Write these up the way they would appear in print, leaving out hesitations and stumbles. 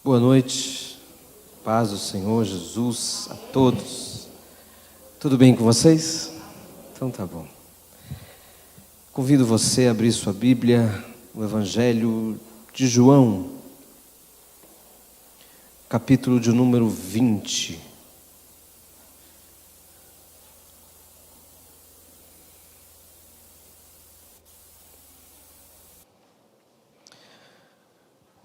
Boa noite, paz do Senhor Jesus a todos. Tudo bem com vocês? Então tá bom. Convido você a abrir sua Bíblia no Evangelho de João, capítulo de número 20.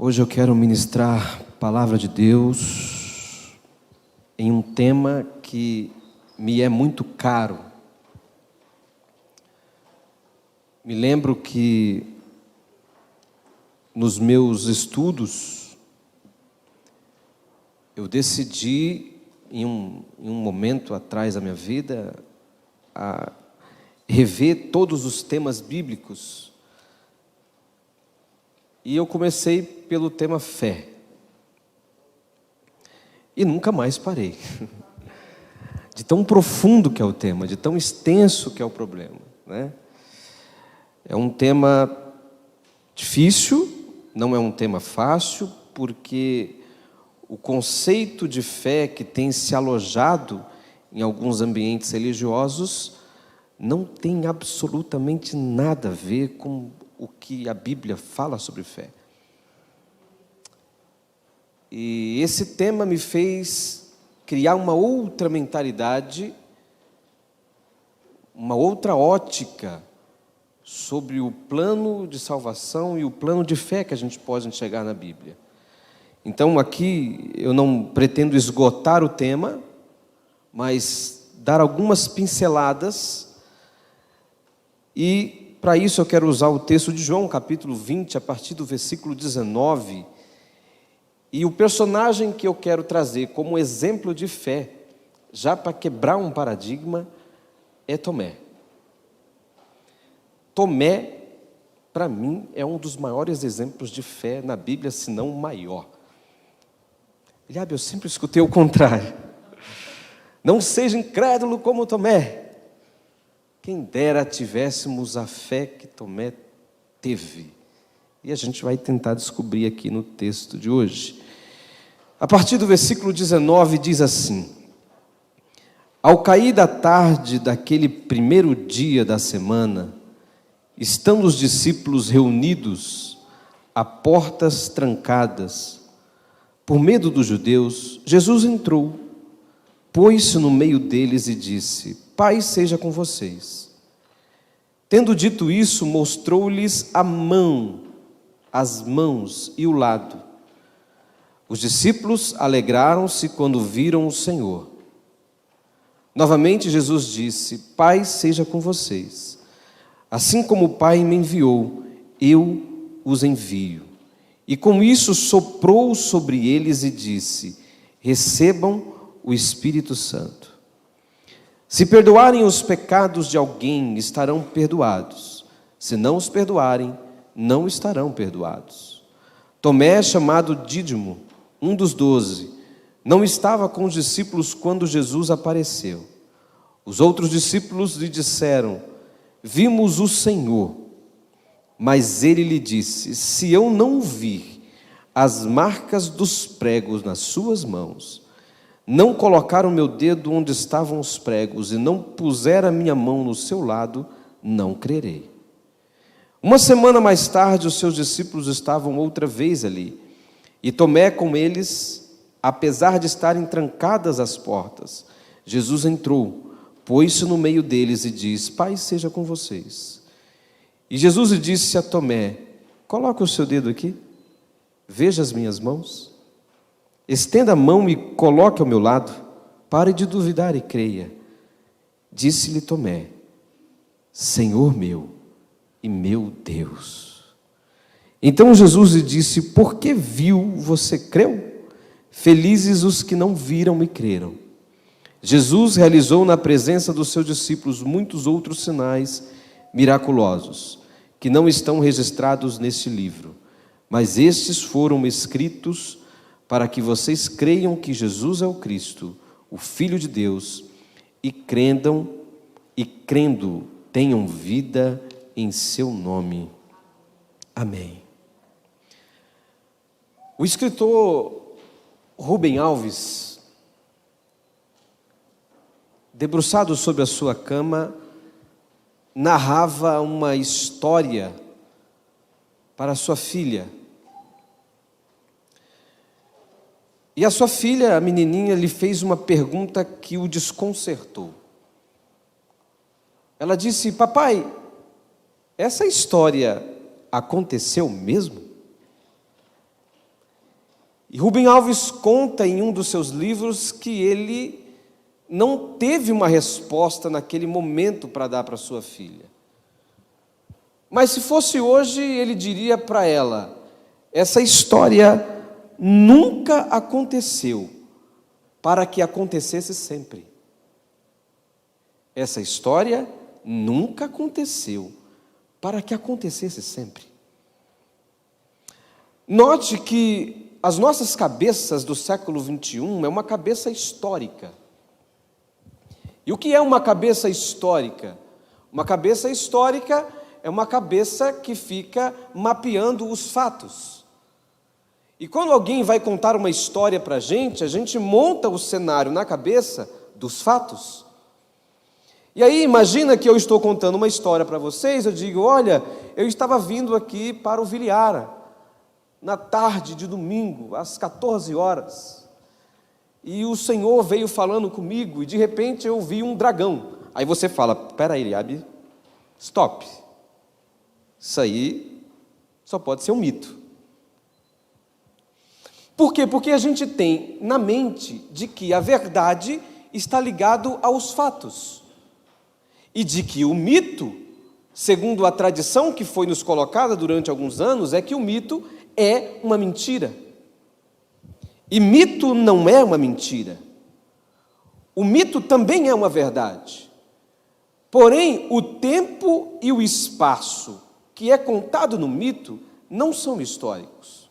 Hoje eu quero ministrar a palavra de Deus em um tema que me é muito caro. Me lembro que nos meus estudos eu decidi em um momento atrás da minha vida a rever todos os temas bíblicos. E eu comecei pelo tema fé. E nunca mais parei. De tão profundo que é o tema, de tão extenso que é o problema, né? É um tema difícil, não é um tema fácil, porque o conceito de fé que tem se alojado em alguns ambientes religiosos não tem absolutamente nada a ver com o que a Bíblia fala sobre fé. E esse tema me fez criar uma outra mentalidade, uma outra ótica sobre o plano de salvação e o plano de fé que a gente pode enxergar na Bíblia. Então aqui eu não pretendo esgotar o tema, mas dar algumas pinceladas. E para isso eu quero usar o texto de João, capítulo 20, a partir do versículo 19. E o personagem que eu quero trazer como exemplo de fé, já para quebrar um paradigma, é Tomé. Tomé, para mim, é um dos maiores exemplos de fé na Bíblia, se não o maior. Eu sempre escutei o contrário. Não seja incrédulo como Tomé. Quem dera tivéssemos a fé que Tomé teve. E a gente vai tentar descobrir aqui no texto de hoje. A partir do versículo 19 diz assim: Ao cair da tarde daquele primeiro dia da semana, estando os discípulos reunidos, a portas trancadas, por medo dos judeus, Jesus entrou, pôs-se no meio deles e disse: Paz seja com vocês. Tendo dito isso, mostrou-lhes as mãos e o lado. Os discípulos alegraram-se quando viram o Senhor. Novamente Jesus disse: Paz seja com vocês. Assim como o Pai me enviou, eu os envio. E com isso soprou sobre eles e disse: Recebam o Espírito Santo. Se perdoarem os pecados de alguém, estarão perdoados. Se não os perdoarem, não estarão perdoados. Tomé, chamado Dídimo, um dos 12, não estava com os discípulos quando Jesus apareceu. Os outros discípulos lhe disseram: Vimos o Senhor. Mas ele lhe disse: Se eu não vir as marcas dos pregos nas suas mãos, não colocar o meu dedo onde estavam os pregos e não puser a minha mão no seu lado, não crerei. Uma semana mais tarde, os seus discípulos estavam outra vez ali, e Tomé com eles, apesar de estarem trancadas as portas. Jesus entrou, pôs-se no meio deles e disse: Paz seja com vocês. E Jesus lhe disse a Tomé: Coloque o seu dedo aqui, veja as minhas mãos. Estenda a mão e coloque ao meu lado. Pare de duvidar e creia. Disse-lhe Tomé: Senhor meu e meu Deus. Então Jesus lhe disse: Por que viu, você creu? Felizes os que não viram e creram. Jesus realizou na presença dos seus discípulos muitos outros sinais miraculosos, que não estão registrados neste livro, mas estes foram escritos para que vocês creiam que Jesus é o Cristo, o Filho de Deus, e crendo, tenham vida em seu nome. Amém. O escritor Rubem Alves, debruçado sobre a sua cama, narrava uma história para sua filha. E a sua filha, a menininha, lhe fez uma pergunta que o desconcertou. Ela disse: papai, essa história aconteceu mesmo? E Rubem Alves conta em um dos seus livros que ele não teve uma resposta naquele momento para dar para sua filha. Mas se fosse hoje, ele diria para ela: essa história nunca aconteceu para que acontecesse sempre. Essa história nunca aconteceu para que acontecesse sempre. Note que as nossas cabeças do século XXI é uma cabeça histórica. E o que é uma cabeça histórica? Uma cabeça histórica é uma cabeça que fica mapeando os fatos. E quando alguém vai contar uma história para a gente monta o cenário na cabeça dos fatos. E aí imagina que eu estou contando uma história para vocês, eu digo: olha, eu estava vindo aqui para o Viriara, na tarde de domingo, às 14 horas, e o Senhor veio falando comigo, e de repente eu vi um dragão. Aí você fala: peraí, Eliabe, stop, isso aí só pode ser um mito. Por quê? Porque a gente tem na mente de que a verdade está ligado aos fatos, e de que o mito, segundo a tradição que foi nos colocada durante alguns anos, é que o mito é uma mentira. E mito não é uma mentira. O mito também é uma verdade. Porém, o tempo e o espaço que é contado no mito não são históricos.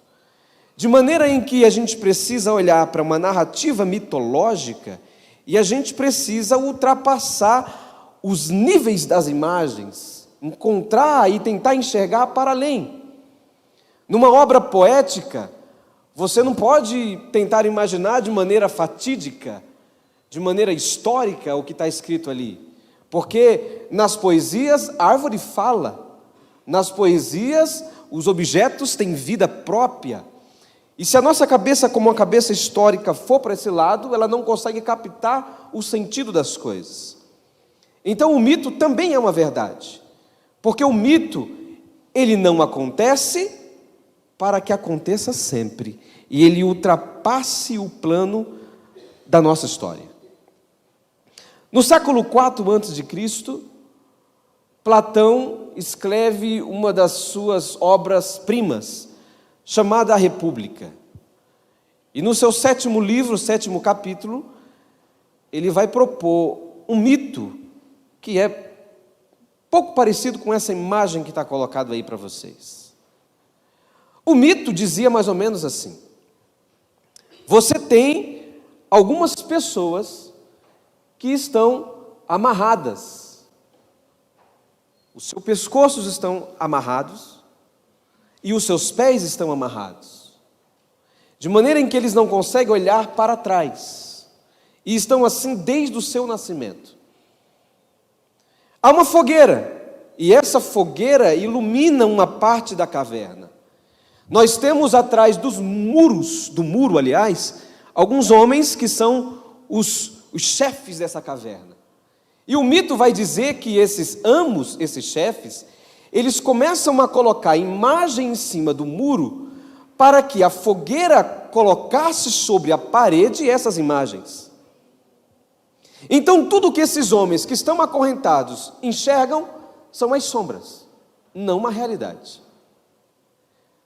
De maneira em que a gente precisa olhar para uma narrativa mitológica e a gente precisa ultrapassar os níveis das imagens, encontrar e tentar enxergar para além. Numa obra poética, você não pode tentar imaginar de maneira fatídica, de maneira histórica o que está escrito ali. Porque nas poesias a árvore fala, nas poesias os objetos têm vida própria. E se a nossa cabeça, como uma cabeça histórica, for para esse lado, ela não consegue captar o sentido das coisas. Então o mito também é uma verdade, porque o mito, ele não acontece para que aconteça sempre, e ele ultrapasse o plano da nossa história. No século IV a.C., Platão escreve uma das suas obras-primas, chamada A República. E no seu 7º livro, 7º capítulo, ele vai propor um mito que é pouco parecido com essa imagem que está colocada aí para vocês. O mito dizia mais ou menos assim: você tem algumas pessoas que estão amarradas, os seus pescoços estão amarrados e os seus pés estão amarrados, de maneira em que eles não conseguem olhar para trás, e estão assim desde o seu nascimento. Há uma fogueira, e essa fogueira ilumina uma parte da caverna. Nós temos atrás do muro, aliás, alguns homens que são os chefes dessa caverna. E o mito vai dizer que esses amos, esses chefes, eles começam a colocar imagem em cima do muro para que a fogueira colocasse sobre a parede essas imagens. Então tudo que esses homens que estão acorrentados enxergam são as sombras, não uma realidade.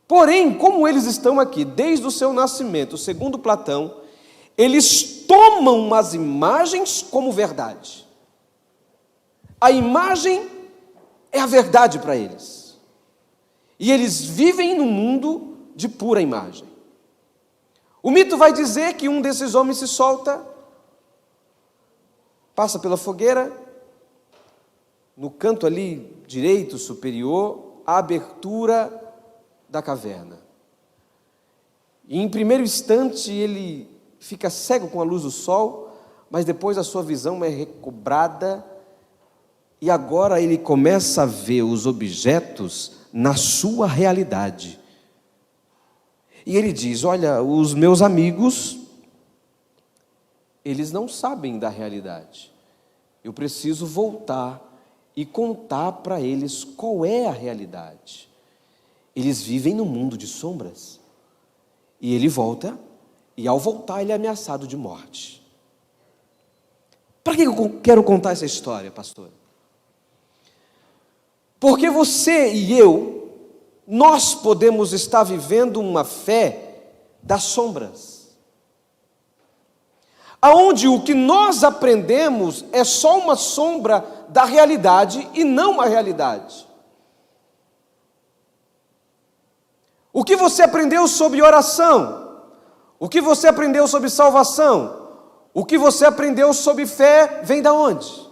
Porém, como eles estão aqui desde o seu nascimento, segundo Platão, eles tomam as imagens como verdade. A imagem é a verdade para eles. E eles vivem num mundo de pura imagem. O mito vai dizer que um desses homens se solta, passa pela fogueira, no canto ali direito, superior, a abertura da caverna. E em primeiro instante ele fica cego com a luz do sol, mas depois a sua visão é recobrada e agora ele começa a ver os objetos na sua realidade. E ele diz: olha, os meus amigos, eles não sabem da realidade. Eu preciso voltar e contar para eles qual é a realidade. Eles vivem no mundo de sombras. E ele volta, e ao voltar ele é ameaçado de morte. Para que eu quero contar essa história, pastor? Porque você e eu, nós podemos estar vivendo uma fé das sombras, aonde o que nós aprendemos é só uma sombra da realidade e não a realidade. O que você aprendeu sobre oração? O que você aprendeu sobre salvação? O que você aprendeu sobre fé vem da onde?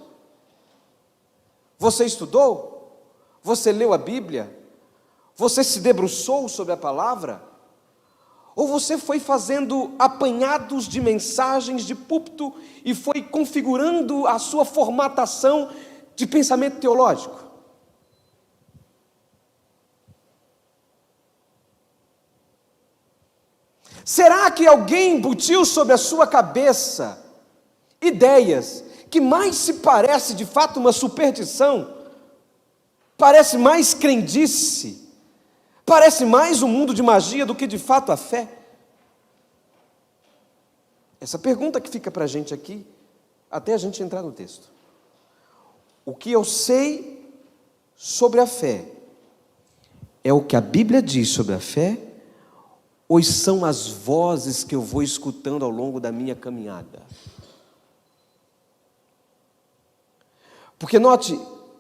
Você estudou? Você leu a Bíblia? Você se debruçou sobre a palavra? Ou você foi fazendo apanhados de mensagens de púlpito e foi configurando a sua formatação de pensamento teológico? Será que alguém embutiu sobre a sua cabeça ideias que mais se parece de fato uma superstição, parece mais crendice, parece mais um mundo de magia do que de fato a fé? Essa pergunta que fica para a gente aqui, até a gente entrar no texto. O que eu sei sobre a fé é o que a Bíblia diz sobre a fé, ou são as vozes que eu vou escutando ao longo da minha caminhada? Porque note,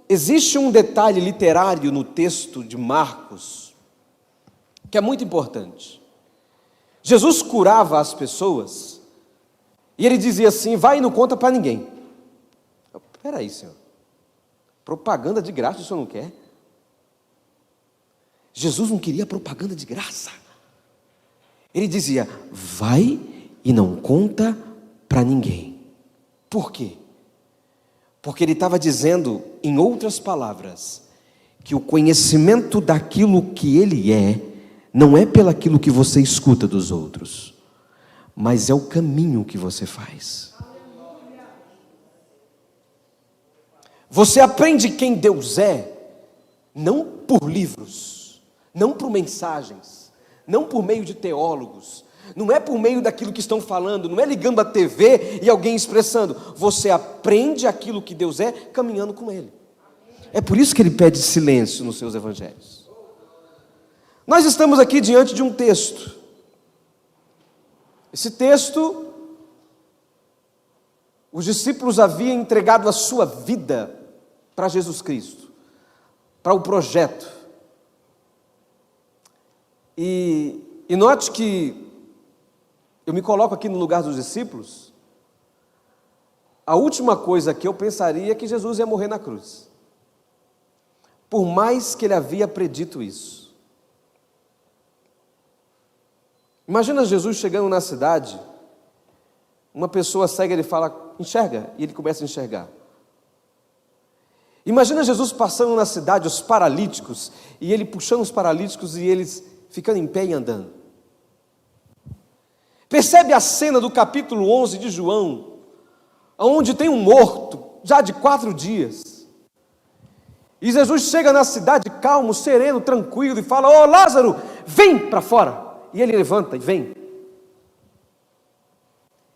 existe um detalhe literário no texto de Marcos que é muito importante. Jesus curava as pessoas e ele dizia assim: vai e não conta para ninguém. Espera aí, Senhor, propaganda de graça o Senhor não quer? Jesus não queria propaganda de graça. Ele dizia: vai e não conta para ninguém. Por quê? Porque ele estava dizendo, em outras palavras, que o conhecimento daquilo que ele é, não é pelaquilo que você escuta dos outros, mas é o caminho que você faz. Você aprende quem Deus é, não por livros, não por mensagens, não por meio de teólogos, não é por meio daquilo que estão falando, não é ligando a TV e alguém expressando. Você aprende aquilo que Deus é, caminhando com Ele. É por isso que Ele pede silêncio nos seus evangelhos. Nós estamos aqui diante de um texto. Esse texto, os discípulos haviam entregado a sua vida para Jesus Cristo, para o projeto. E note que eu me coloco aqui no lugar dos discípulos. A última coisa que eu pensaria é que Jesus ia morrer na cruz, por mais que ele havia predito isso. Imagina Jesus chegando na cidade, uma pessoa cega, ele fala: enxerga, e ele começa a enxergar. Imagina Jesus passando na cidade, os paralíticos, e ele puxando os paralíticos e eles ficando em pé e andando. Percebe a cena do capítulo 11 de João, onde tem um morto, já de 4 dias. E Jesus chega na cidade calmo, sereno, tranquilo, e fala: ô Lázaro, vem para fora. E ele levanta e vem.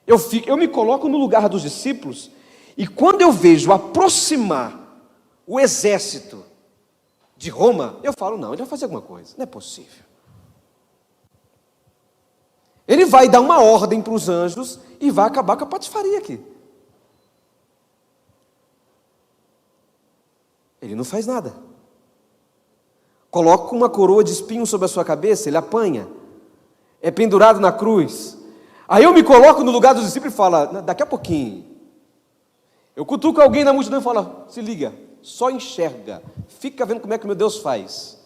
Eu me coloco no lugar dos discípulos, e quando eu vejo aproximar o exército de Roma, eu falo: não, ele vai fazer alguma coisa, não é possível. Ele vai dar uma ordem para os anjos e vai acabar com a patifaria aqui. Ele não faz nada. Coloca uma coroa de espinhos sobre a sua cabeça, ele apanha. É pendurado na cruz. Aí eu me coloco no lugar dos discípulos e falo: daqui a pouquinho. Eu cutuco alguém na multidão e falo: se liga, só enxerga. Fica vendo como é que meu Deus faz.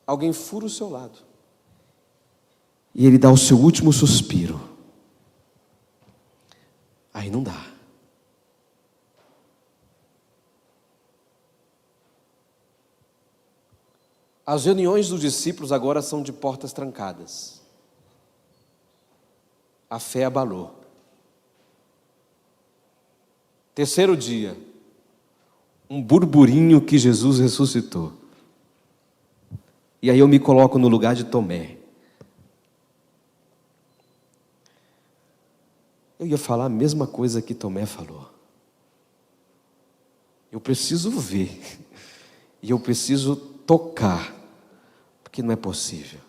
alguém fura o seu lado, e ele dá o seu último suspiro, aí não dá. As reuniões dos discípulos agora são de portas trancadas. A fé abalou. Terceiro dia, um burburinho que Jesus ressuscitou. E aí eu me coloco no lugar de Tomé. Eu ia falar a mesma coisa que Tomé falou. Eu preciso ver. E eu preciso tocar. Porque não é possível.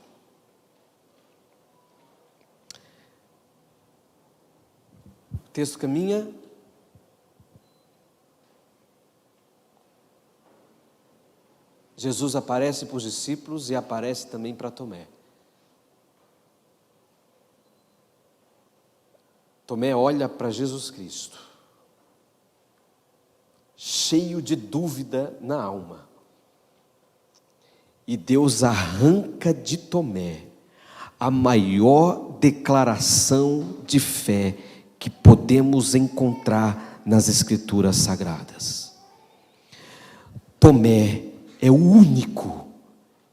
O texto caminha. Jesus aparece para os discípulos e aparece também para Tomé. Tomé olha para Jesus Cristo, cheio de dúvida na alma. E Deus arranca de Tomé a maior declaração de fé que podemos encontrar nas Escrituras Sagradas. Tomé é o único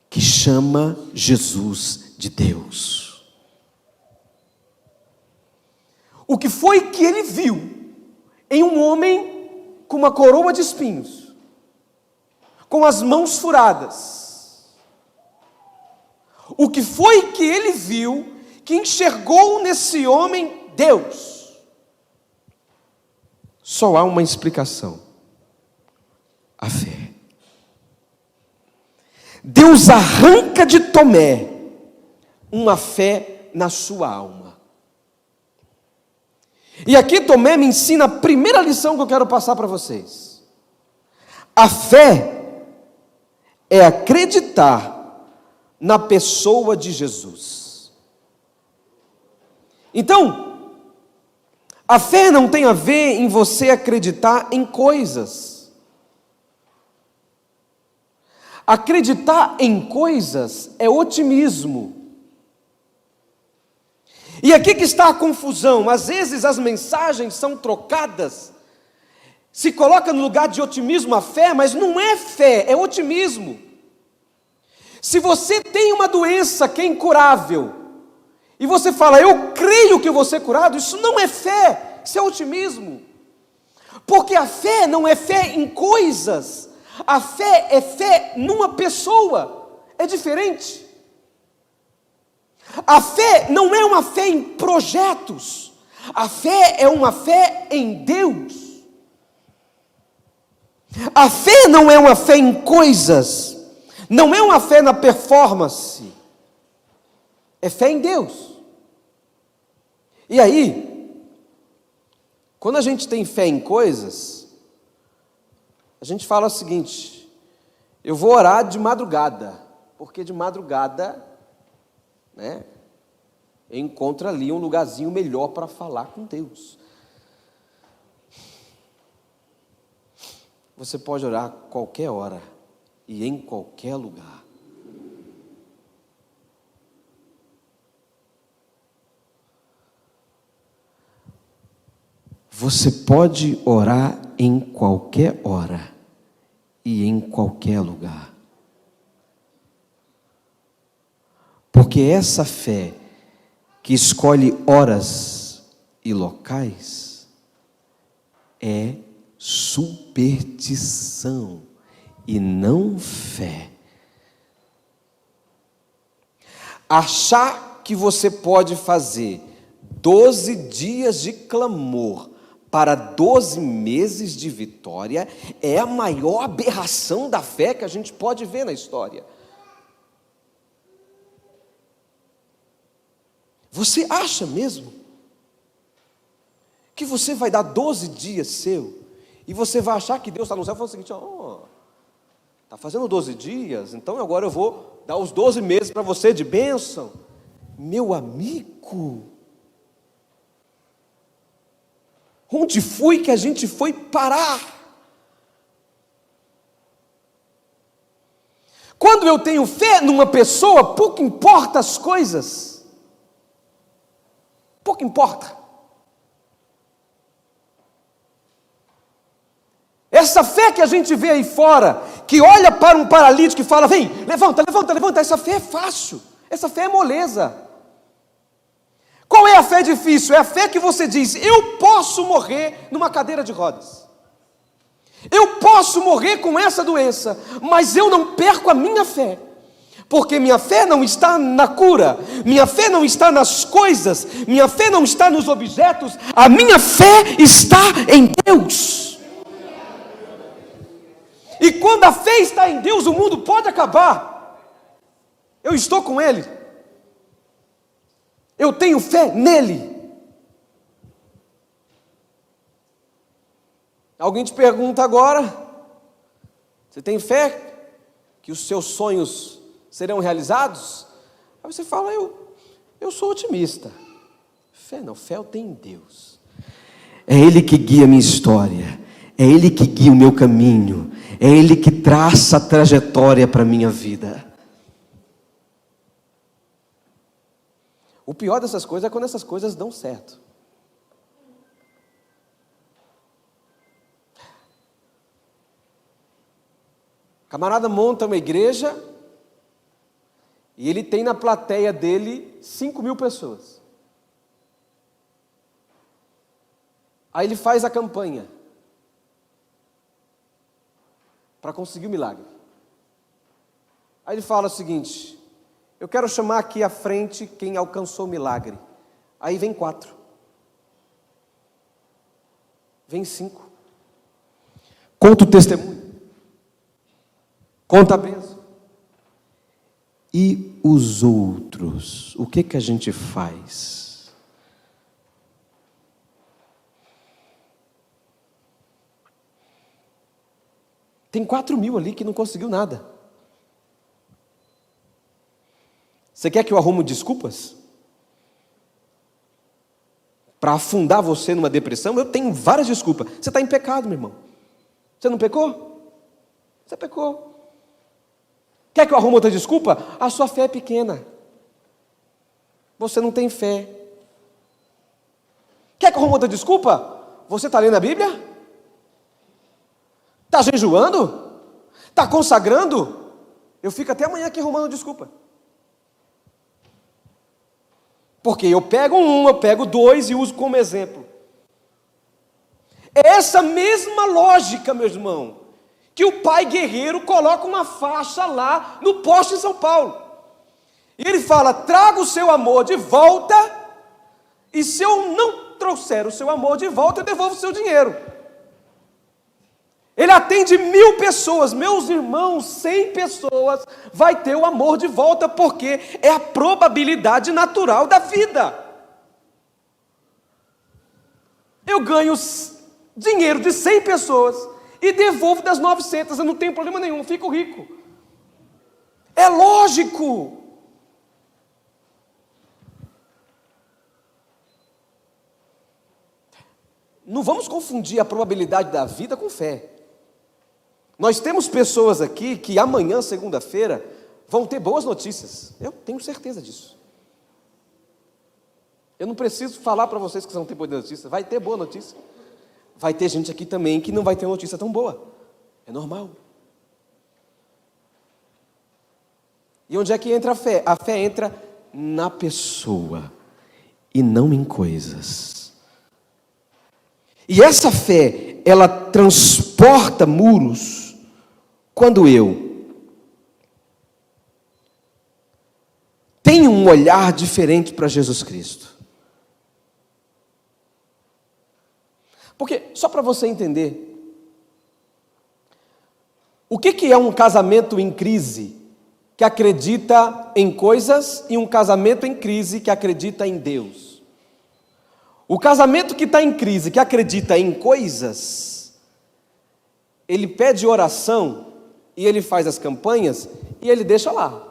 que chama Jesus de Deus. O que foi que ele viu em um homem com uma coroa de espinhos, com as mãos furadas? O que foi que ele viu que enxergou nesse homem Deus? Só há uma explicação: a fé. Deus arranca de Tomé uma fé na sua alma. E aqui Tomé me ensina a primeira lição que eu quero passar para vocês. A fé é acreditar na pessoa de Jesus. Então, a fé não tem a ver em você acreditar em coisas. Acreditar em coisas é otimismo. E aqui que está a confusão. Às vezes as mensagens são trocadas. Se coloca no lugar de otimismo a fé, mas não é fé, é otimismo. Se você tem uma doença que é incurável, e você fala, eu creio que eu vou ser curado, isso não é fé, isso é otimismo. Porque a fé não é fé em coisas, a fé é fé numa pessoa, é diferente. A fé não é uma fé em projetos, a fé é uma fé em Deus. A fé não é uma fé em coisas, não é uma fé na performance, é fé em Deus. E aí, quando a gente tem fé em coisas, a gente fala o seguinte: eu vou orar de madrugada, porque de madrugada, encontra ali um lugarzinho melhor para falar com Deus. Você pode orar a qualquer hora e em qualquer lugar. Você pode orar em qualquer hora e em qualquer lugar. Porque essa fé que escolhe horas e locais é superstição e não fé. Achar que você pode fazer 12 dias de clamor para 12 meses de vitória é a maior aberração da fé que a gente pode ver na história. Você acha mesmo que você vai dar 12 dias seu e você vai achar que Deus está no céu e fala o seguinte: está fazendo 12 dias, então agora eu vou dar os 12 meses para você de bênção? Meu amigo, onde foi que a gente foi parar? Quando eu tenho fé numa pessoa, pouco importa as coisas. Pouco importa. Essa fé que a gente vê aí fora, que olha para um paralítico e fala: vem, levanta, levanta, levanta. Essa fé é fácil, essa fé é moleza. Qual é a fé difícil? É a fé que você diz: eu posso morrer numa cadeira de rodas. Eu posso morrer com essa doença, mas eu não perco a minha fé. Porque minha fé não está na cura, minha fé não está nas coisas, minha fé não está nos objetos, a minha fé está em Deus. E quando a fé está em Deus, o mundo pode acabar. Eu estou com Ele. Eu tenho fé nele. Alguém te pergunta agora: você tem fé que os seus sonhos serão realizados? Aí você fala: eu sou otimista. Fé não, fé eu tenho em Deus. É Ele que guia a minha história, é Ele que guia o meu caminho, é Ele que traça a trajetória para a minha vida. O pior dessas coisas é quando essas coisas dão certo. O camarada monta uma igreja e ele tem na plateia dele 5.000 pessoas. Aí ele faz a campanha para conseguir o milagre. Aí ele fala o seguinte: eu quero chamar aqui à frente quem alcançou o milagre. Aí vem 4. Vem 5. Conta o testemunho. Conta a bênção. E os outros? O que a gente faz? Tem 4.000 ali que não conseguiu nada. Você quer que eu arrume desculpas? Para afundar você numa depressão? Eu tenho várias desculpas. Você está em pecado, meu irmão. Você não pecou? Você pecou. Quer que eu arrume outra desculpa? A sua fé é pequena. Você não tem fé. Quer que eu arrume outra desculpa? Você está lendo a Bíblia? Está jejuando? Está consagrando? Eu fico até amanhã aqui arrumando desculpa. Porque eu pego um, eu pego 2 e uso como exemplo. É essa mesma lógica, meu irmão, que o pai guerreiro coloca uma faixa lá no poste em São Paulo. E ele fala: traga o seu amor de volta, e se eu não trouxer o seu amor de volta, eu devolvo o seu dinheiro. Ele atende 1.000 pessoas, meus irmãos, 100 pessoas vai ter o amor de volta, porque é a probabilidade natural da vida. Eu ganho dinheiro de 100 pessoas e devolvo das 900, eu não tenho problema nenhum, fico rico. É lógico. Não vamos confundir a probabilidade da vida com fé. Nós temos pessoas aqui que amanhã, segunda-feira, vão ter boas notícias. Eu tenho certeza disso. Eu não preciso falar para vocês que vão ter boa notícia. Vai ter boa notícia. Vai ter gente aqui também que não vai ter uma notícia tão boa. É normal. E onde é que entra a fé? A fé entra na pessoa e não em coisas. E essa fé, ela transporta muros quando eu tenho um olhar diferente para Jesus Cristo. Porque, só para você entender, o que é um casamento em crise que acredita em coisas e um casamento em crise que acredita em Deus? O casamento que está em crise, que acredita em coisas, ele pede oração e ele faz as campanhas e ele deixa lá.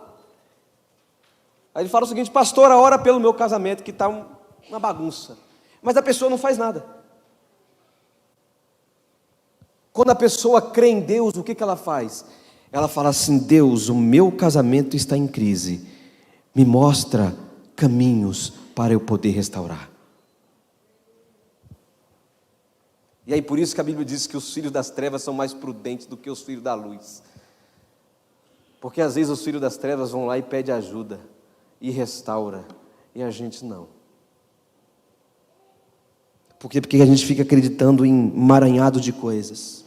Aí ele fala o seguinte: pastora, ora pelo meu casamento que está uma bagunça. Mas a pessoa não faz nada. Quando a pessoa crê em Deus, o que ela faz? Ela fala assim: Deus, o meu casamento está em crise, me mostra caminhos para eu poder restaurar. E aí por isso que a Bíblia diz que os filhos das trevas são mais prudentes do que os filhos da luz. Porque às vezes os filhos das trevas vão lá e pedem ajuda, e restaura, e a gente não. Por quê? Porque a gente fica acreditando em emaranhado de coisas.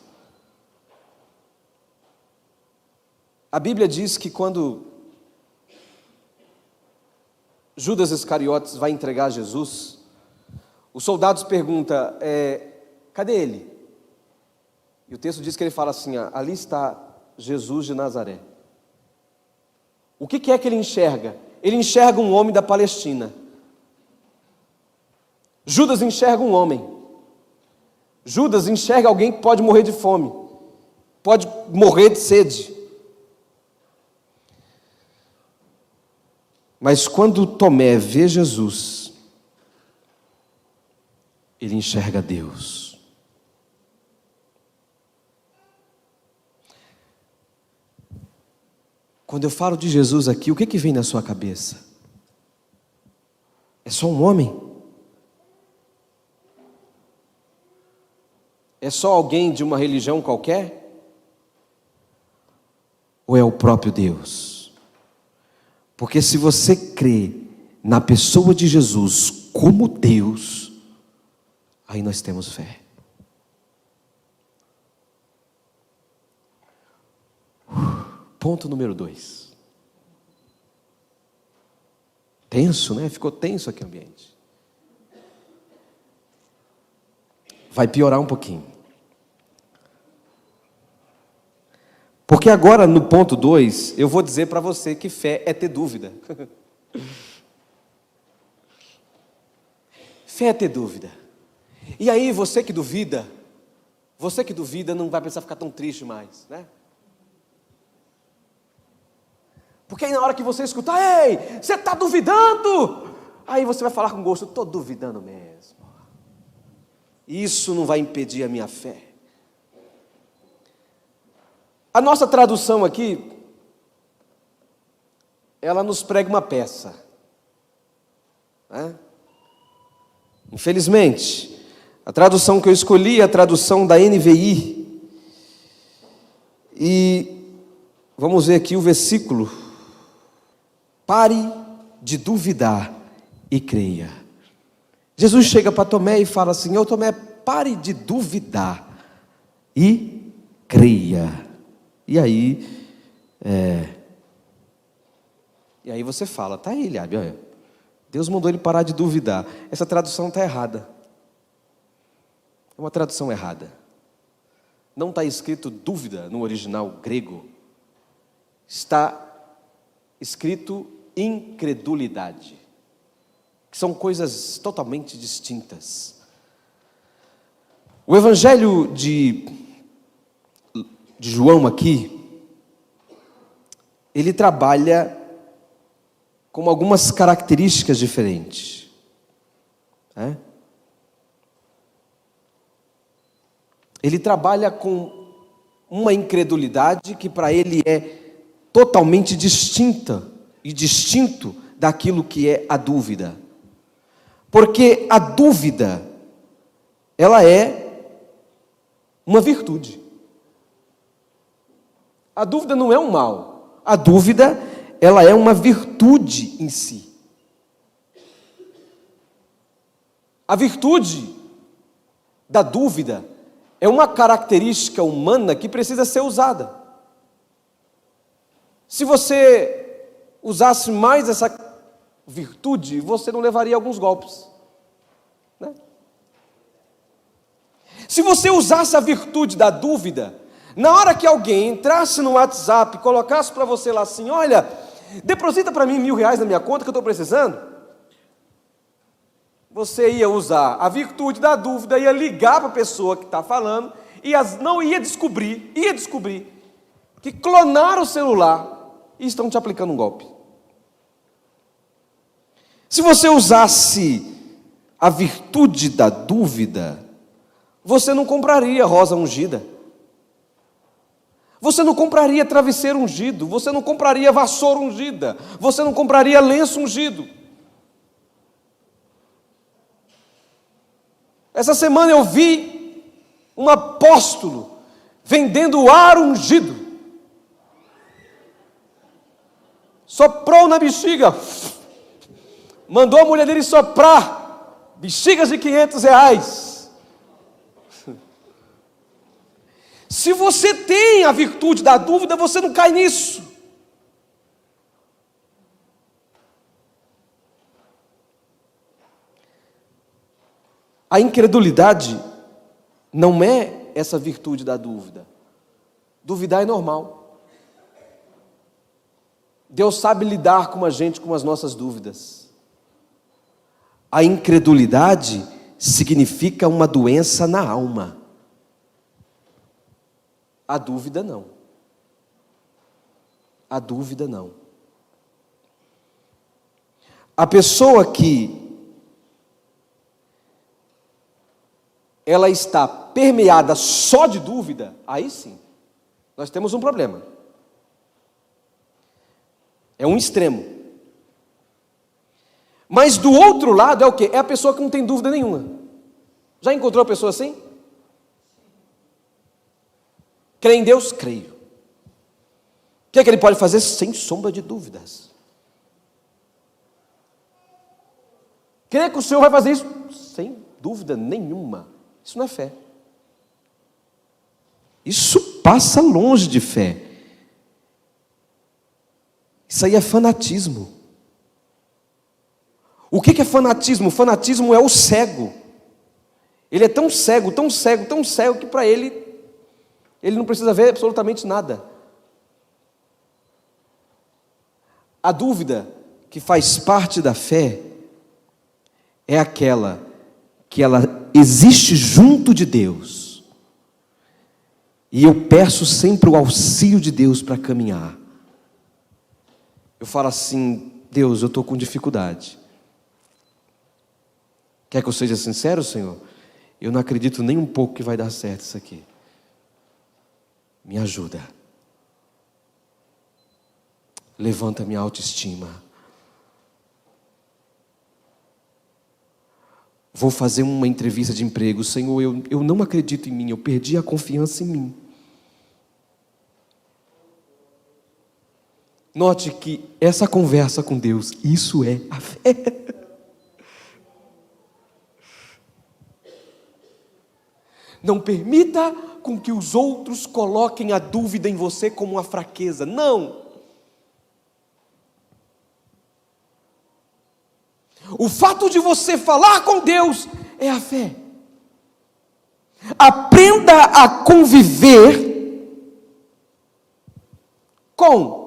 A Bíblia diz que quando Judas Iscariotes vai entregar Jesus, os soldados perguntam: cadê ele? E o texto diz que ele fala assim: ali está Jesus de Nazaré. O que é que ele enxerga? Ele enxerga um homem da Palestina. Judas enxerga um homem. Judas enxerga alguém que pode morrer de fome, pode morrer de sede. Mas quando Tomé vê Jesus, ele enxerga Deus. Quando eu falo de Jesus aqui, o que vem na sua cabeça? É só um homem? É só alguém de uma religião qualquer? Ou é o próprio Deus? Porque se você crê na pessoa de Jesus como Deus, aí nós temos fé. Ponto número 2. Tenso, né? Ficou tenso aqui o ambiente. Vai piorar um pouquinho. Porque agora no ponto 2, eu vou dizer para você que fé é ter dúvida. Fé é ter dúvida. E aí você que duvida não vai precisar ficar tão triste mais, né? Porque aí na hora que você escutar: ei, você está duvidando? Aí você vai falar com gosto: estou duvidando mesmo. Isso não vai impedir a minha fé. A nossa tradução aqui, ela nos prega uma peça, né? Infelizmente, a tradução que eu escolhi é a tradução da NVI. E vamos ver aqui o versículo: pare de duvidar e creia. Jesus chega para Tomé e fala assim: ô Tomé, pare de duvidar e creia. E aí você fala: tá aí, Eliabe, olha, Deus mandou ele parar de duvidar. Essa tradução está errada. É uma tradução errada. Não está escrito dúvida no original grego. Está escrito incredulidade, que são coisas totalmente distintas. O Evangelho de João aqui, ele trabalha com algumas características diferentes, né? Ele trabalha com uma incredulidade que para ele é totalmente distinta e distinto daquilo que é a dúvida. Porque a dúvida, ela é uma virtude. A dúvida não é um mal. A dúvida, ela é uma virtude em si. A virtude da dúvida é uma característica humana que precisa ser usada. Se você usasse mais essa virtude, você não levaria alguns golpes, né? Se você usasse a virtude da dúvida, na hora que alguém entrasse no WhatsApp, colocasse para você lá assim: olha, deposita para mim R$1.000 na minha conta que eu estou precisando, você ia usar a virtude da dúvida, ia ligar para a pessoa que está falando, e não ia descobrir que clonaram o celular e estão te aplicando um golpe. Se você usasse a virtude da dúvida, você não compraria rosa ungida, Você não compraria travesseiro ungido, você não compraria vassoura ungida, você não compraria lenço ungido. Essa semana eu vi um apóstolo vendendo ar ungido. Soprou na bexiga, mandou a mulher dele soprar bexigas de R$500. Se você tem a virtude da dúvida, você não cai nisso. A incredulidade não é essa virtude da dúvida. Duvidar é normal. Deus sabe lidar com a gente com as nossas dúvidas. A incredulidade significa uma doença na alma. A dúvida não. A dúvida não. A pessoa que ela está permeada só de dúvida, aí sim, nós temos um problema. É um extremo. Mas do outro lado é o quê? É a pessoa que não tem dúvida nenhuma. Já encontrou uma pessoa assim? Crê em Deus? Creio. O que é que ele pode fazer? Sem sombra de dúvidas. Crê que o Senhor vai fazer isso? Sem dúvida nenhuma. Isso não é fé. Isso passa longe de fé. Isso aí é fanatismo. O que é fanatismo? O fanatismo é o cego. Ele é tão cego, tão cego, tão cego que para ele não precisa ver absolutamente nada. A dúvida que faz parte da fé é aquela que ela existe junto de Deus. E eu peço sempre o auxílio de Deus para caminhar. Eu falo assim: Deus, eu estou com dificuldade. Quer que eu seja sincero, Senhor? Eu não acredito nem um pouco que vai dar certo isso aqui. Me ajuda. Levanta minha autoestima. Vou fazer uma entrevista de emprego. Senhor, eu não acredito em mim. Eu perdi a confiança em mim. Note que essa conversa com Deus, isso é a fé. Não permita com que os outros coloquem a dúvida em você como uma fraqueza. Não. O fato de você falar com Deus é a fé. Aprenda a conviver com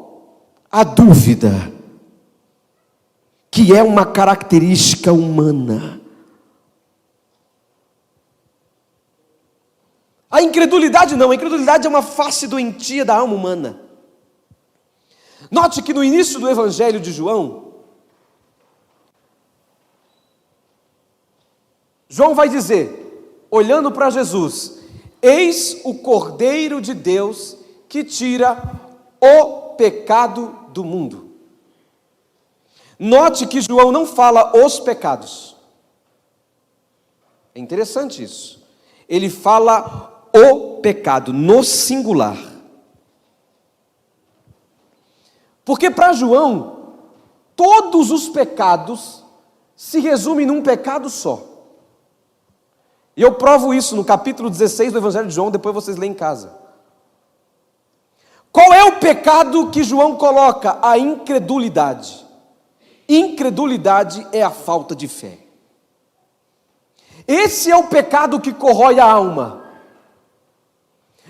a dúvida, que é uma característica humana. A incredulidade não, a incredulidade é uma face doentia da alma humana. Note que no início do Evangelho de João, João vai dizer, olhando para Jesus: eis o Cordeiro de Deus que tira o pecado do mundo. Note que João não fala os pecados. É interessante isso. Ele fala o pecado, no singular. Porque para João, todos os pecados se resumem num pecado só. E eu provo isso no capítulo 16 do Evangelho de João, depois vocês leem em casa. Qual é o pecado que João coloca? A incredulidade. Incredulidade é a falta de fé. Esse é o pecado que corrói a alma.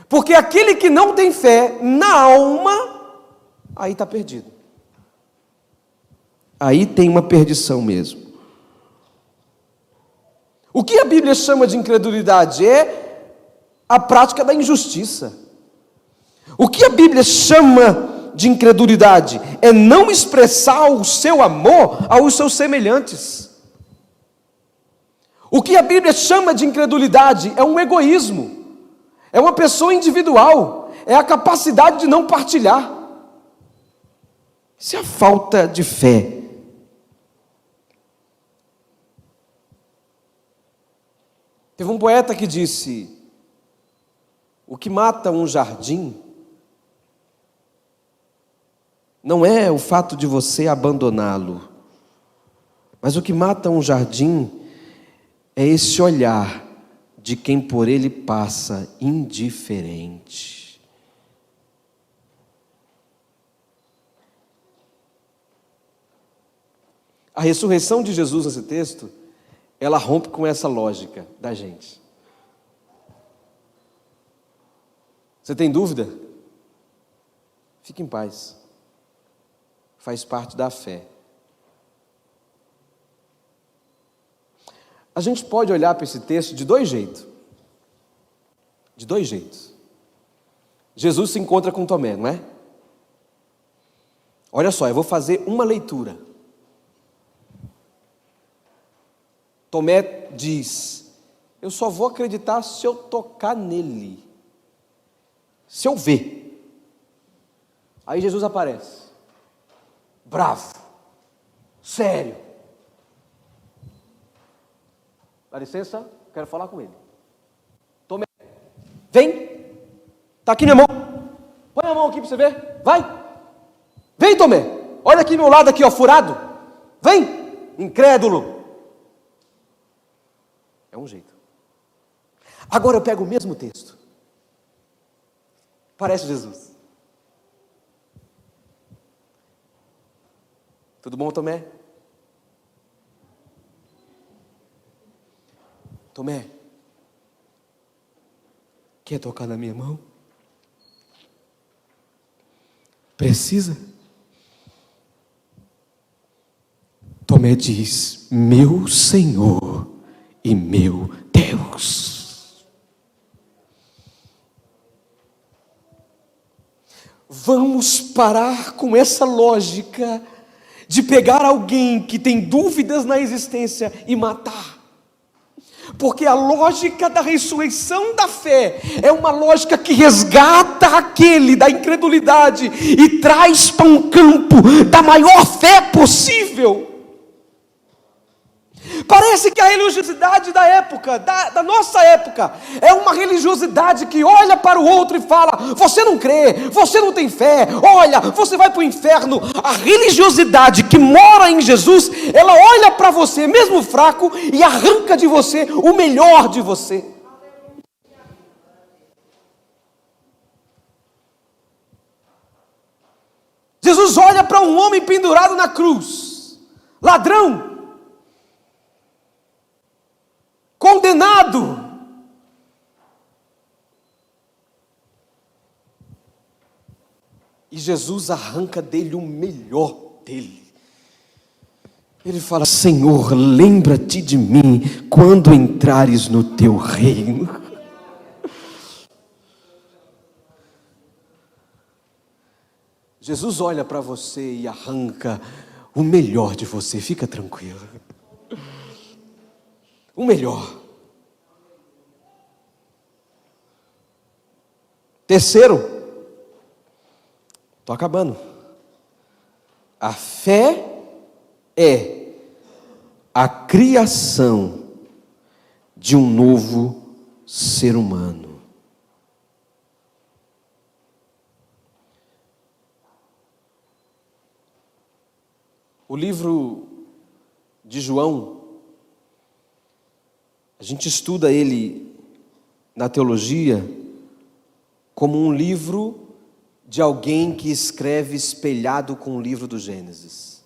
Porque aquele que não tem fé na alma, aí está perdido. Aí tem uma perdição mesmo. O que a Bíblia chama de incredulidade é a prática da injustiça. O que a Bíblia chama de incredulidade é não expressar o seu amor aos seus semelhantes. O que a Bíblia chama de incredulidade é um egoísmo, é uma pessoa individual, é a capacidade de não partilhar. Isso é a falta de fé. Teve um poeta que disse: o que mata um jardim não é o fato de você abandoná-lo, mas o que mata um jardim é esse olhar de quem por ele passa indiferente. A ressurreição de Jesus nesse texto, ela rompe com essa lógica da gente. Você tem dúvida? Fique em paz. Faz parte da fé. A gente pode olhar para esse texto de dois jeitos. De dois jeitos. Jesus se encontra com Tomé, não é? Olha só, eu vou fazer uma leitura. Tomé diz: eu só vou acreditar se eu tocar nele, se eu ver. Aí Jesus aparece, bravo, sério. Dá licença, quero falar com ele. Tomé, vem, está aqui minha mão, põe a mão aqui para você ver, vai. Vem, Tomé, olha aqui meu lado aqui, ó, furado. Vem, incrédulo. É um jeito. Agora eu pego o mesmo texto. Parece Jesus. Tudo bom, Tomé? Tomé, quer tocar na minha mão? Precisa? Tomé diz: meu Senhor e meu Deus. Vamos parar com essa lógica de pegar alguém que tem dúvidas na existência e matar. Porque a lógica da ressurreição da fé é uma lógica que resgata aquele da incredulidade e traz para um campo da maior fé possível. Parece que a religiosidade da época, da nossa época, é uma religiosidade que olha para o outro e fala: você não crê, você não tem fé, olha, você vai para o inferno. A religiosidade que mora em Jesus, ela olha para você, mesmo fraco, e arranca de você o melhor de você. Jesus olha para um homem pendurado na cruz, ladrão, condenado. E Jesus arranca dele o melhor dele. Ele fala: Senhor, lembra-te de mim quando entrares no teu reino. Jesus olha para você e arranca o melhor de você. Fica tranquilo. O melhor. Terceiro, estou acabando. A fé é a criação de um novo ser humano. O livro de João, a gente estuda ele na teologia como um livro de alguém que escreve espelhado com o livro do Gênesis.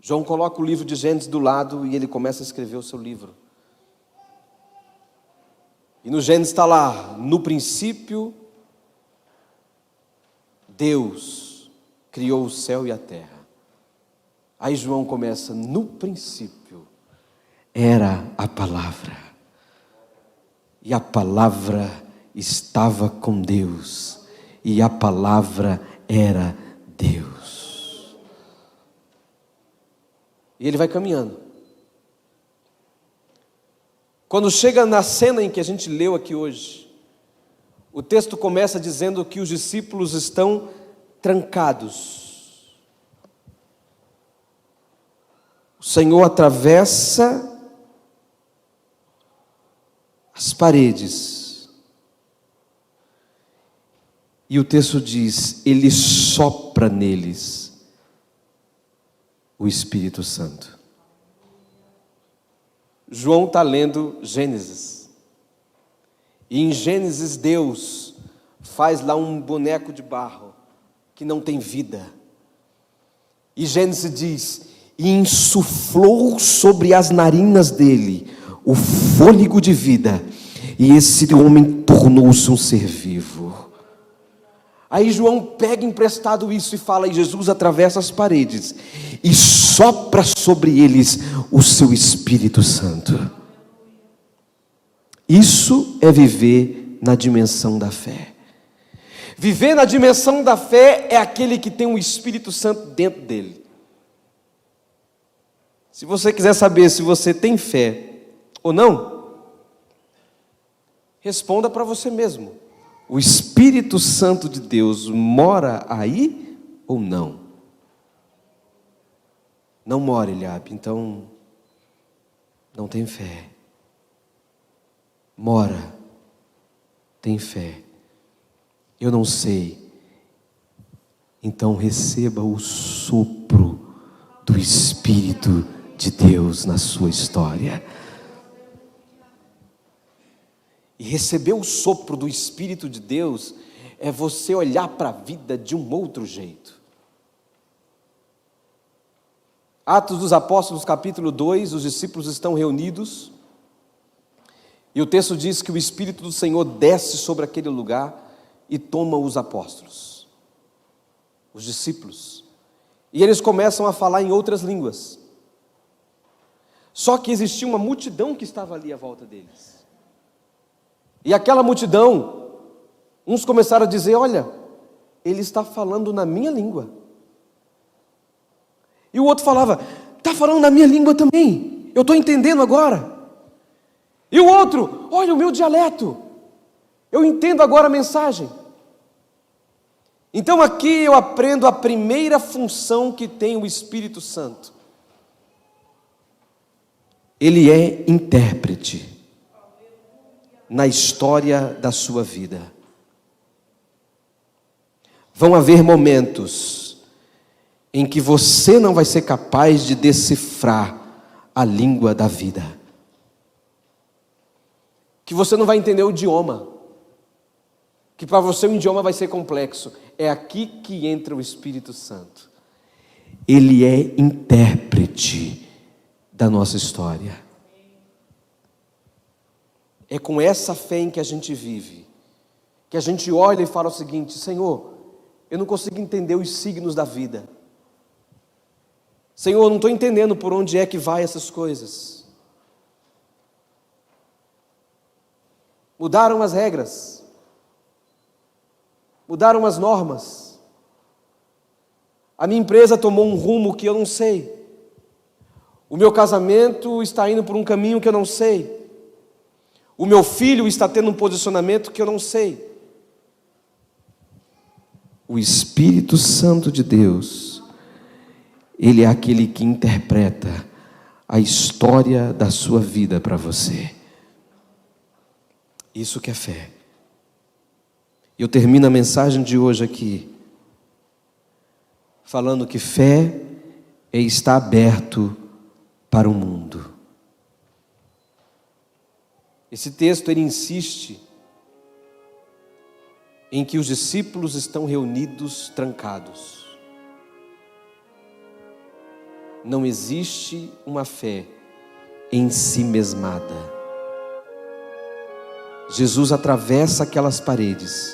João coloca o livro de Gênesis do lado e ele começa a escrever o seu livro. E no Gênesis está lá: no princípio, Deus criou o céu e a terra. Aí João começa: no princípio era a palavra, e a palavra estava com Deus, e a palavra era Deus. E ele vai caminhando. Quando chega na cena em que a gente leu aqui hoje, O texto começa dizendo que os discípulos estão trancados. O Senhor atravessa as paredes. E o texto diz: Ele sopra neles o Espírito Santo. João está lendo Gênesis. E em Gênesis Deus faz lá um boneco de barro que não tem vida. E Gênesis diz: e insuflou sobre as narinas dele o fôlego de vida, e esse homem tornou-se um ser vivo. Aí João pega emprestado isso e fala, e Jesus atravessa as paredes e sopra sobre eles o seu Espírito Santo. Isso é viver na dimensão da fé. Viver na dimensão da fé é aquele que tem o Espírito Santo dentro dele. Se você quiser saber se você tem fé ou não, responda para você mesmo: o Espírito Santo de Deus mora aí ou não? Não mora, Eliabe, então não tem fé. Mora, tem fé. Eu não sei. Então receba o sopro do Espírito de Deus na sua história. E receber o sopro do Espírito de Deus é você olhar para a vida de um outro jeito. Atos dos Apóstolos, capítulo 2, os discípulos estão reunidos, e o texto diz que o Espírito do Senhor desce sobre aquele lugar e toma os apóstolos, os discípulos, e eles começam a falar em outras línguas. Só que existia uma multidão que estava ali à volta deles. E aquela multidão, uns começaram a dizer: olha, ele está falando na minha língua. E o outro falava: está falando na minha língua também, eu estou entendendo agora. E o outro: olha o meu dialeto, eu entendo agora a mensagem. Então aqui eu aprendo a primeira função que tem o Espírito Santo. Ele é intérprete na história da sua vida. Vão haver momentos em que você não vai ser capaz de decifrar a língua da vida, que você não vai entender o idioma, que para você o idioma vai ser complexo. É aqui que entra o Espírito Santo. Ele é intérprete da nossa história. É com essa fé em que a gente vive, que a gente olha e fala o seguinte: Senhor, eu não consigo entender os signos da vida. Senhor, eu não estou entendendo por onde é que vai essas coisas. Mudaram as regras, mudaram as normas, a minha empresa tomou um rumo que eu não sei, o meu casamento está indo por um caminho que eu não sei, o meu filho está tendo um posicionamento que eu não sei. O Espírito Santo de Deus, Ele é aquele que interpreta a história da sua vida para você. Isso que é fé. Eu termino a mensagem de hoje aqui falando que fé é estar aberto para o mundo. Esse texto ele insiste em que os discípulos estão reunidos, trancados. Não existe uma fé em si mesmada. Jesus atravessa aquelas paredes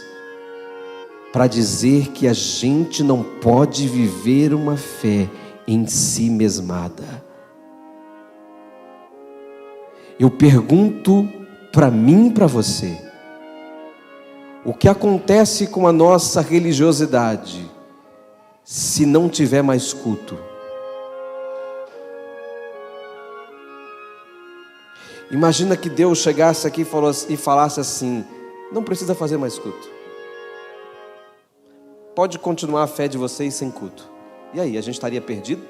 para dizer que a gente não pode viver uma fé em si mesmada. Eu pergunto para mim e para você: o que acontece com a nossa religiosidade se não tiver mais culto? Imagina que Deus chegasse aqui e falasse assim: não precisa fazer mais culto. Pode continuar a fé de vocês sem culto. E aí, a gente estaria perdido?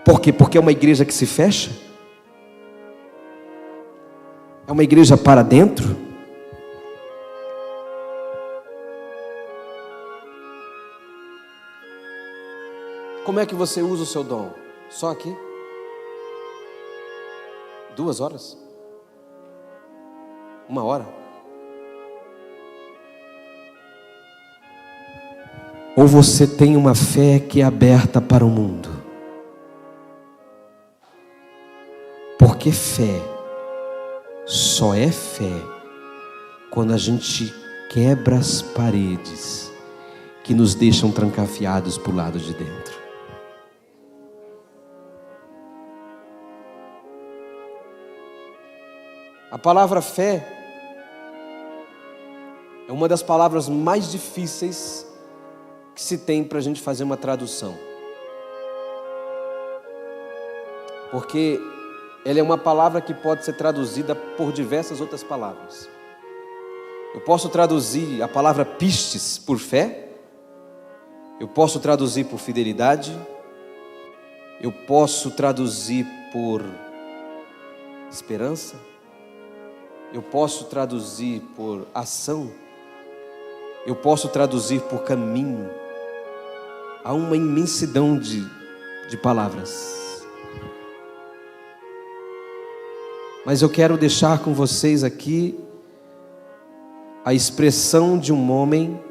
Por quê? Porque é uma igreja que se fecha? É uma igreja para dentro? Como é que você usa o seu dom? Só aqui? 2 horas? 1 hora? Ou você tem uma fé que é aberta para o mundo? Porque fé só é fé quando a gente quebra as paredes que nos deixam trancafiados para o lado de dentro. A palavra fé é uma das palavras mais difíceis que se tem para a gente fazer uma tradução. Porque ela é uma palavra que pode ser traduzida por diversas outras palavras. Eu posso traduzir a palavra pistes por fé. Eu posso traduzir por fidelidade. Eu posso traduzir por esperança. Eu posso traduzir por ação. Eu posso traduzir por caminho. Há uma imensidão de palavras. Mas eu quero deixar com vocês aqui a expressão de um homem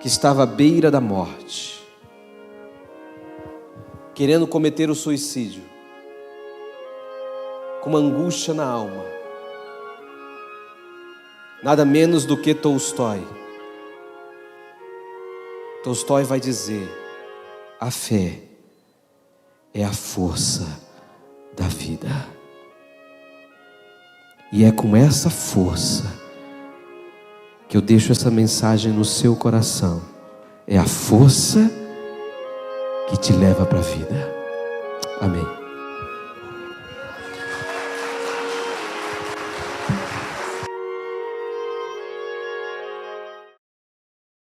que estava à beira da morte, querendo cometer o suicídio, com uma angústia na alma, nada menos do que Tolstói. Tolstói vai dizer: a fé é a força da vida. E é com essa força que eu deixo essa mensagem no seu coração. É a força que te leva para a vida. Amém.